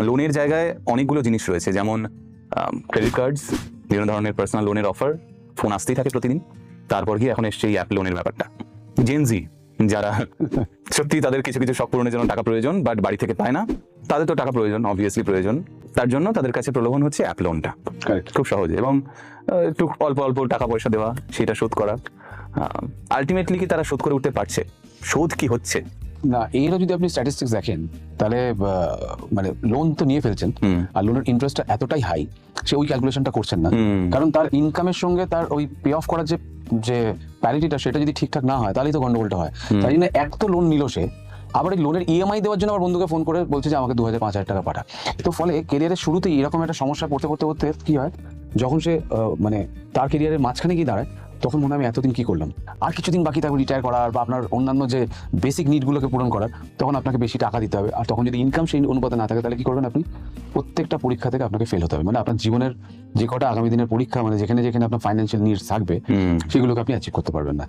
লোনের জায়গায় অনেকগুলো জিনিস রয়েছে, যেমন ক্রেডিট কার্ডস, বিভিন্ন ধরনের পার্সোনাল লোনের অফার, ফোন আসতেই থাকে প্রতিদিন। তারপর গিয়ে এখন এসছে এই অ্যাপ লোনের ব্যাপারটা। জেনজি যারা সত্যি তাদের কিছু কিছু শখ পূরণের জন্য টাকা প্রয়োজন, বাট বাড়ি থেকে পায় না, তাদের তো টাকা প্রয়োজন, অবভিয়াসলি প্রয়োজন। তার জন্য তাদের কাছে প্রলোভন হচ্ছে অ্যাপ লোনটা। খুব সহজে এবং একটু অল্প অল্প টাকা পয়সা দেওয়া, সেটা শোধ করা। আলটিমেটলি কি তারা শোধ করে উঠতে পারছে? শোধ কি হচ্ছে না, এরও যদি আপনি স্ট্যাটিস্টিক্স দেখেন তাহলে মানে লোন তো নিয়ে ফেলছেন, আর লোনের ইন্টারেস্টটা এতটাই হাই, সে ওই ক্যালকুলেশনটা করছেন না। কারণ তার ইনকামের সঙ্গে তার ওই পে অফ করার যে প্যারিটিটা, সেটা যদি ঠিকঠাক না হয় তাহলেই তো গন্ডগোলটা হয়। তাই জন্য এক তো লোন নিল সে, আবার এই লোনের ইএমআই দেওয়ার জন্য আমার বন্ধুকে ফোন করে বলছে যে আমাকে 2000-5000 টাকা পাঠা। তো ফলে কেরিয়ারের শুরুতেই এরকম একটা সমস্যা পড়তে পড়তে পড়তে কি হয়, যখন সে মানে তার কেরিয়ারের মাঝখানে গিয়ে দাঁড়ায়, তখন মনে হয় আমি এতদিন কি করলাম, আর কিছুদিন বাকি থাকবে রিটায়ার করার বা আপনার অন্যান্য যে বেসিক নিডগুলোকে পূরণ করার, তখন আপনাকে বেশি টাকা দিতে হবে। আর তখন যদি ইনকাম সেই অনুপাতে না থাকে, তাহলে কি করবেন আপনি? প্রত্যেকটা পরীক্ষা থেকে আপনাকে ফেল হতে হবে। মানে আপনার জীবনের যে কটা আগামী দিনের পরীক্ষা, মানে যেখানে যেখানে আপনার ফাইন্যান্সিয়াল নিডস থাকবে, সেগুলোকে আপনি অ্যাচিভ করতে পারবেন না।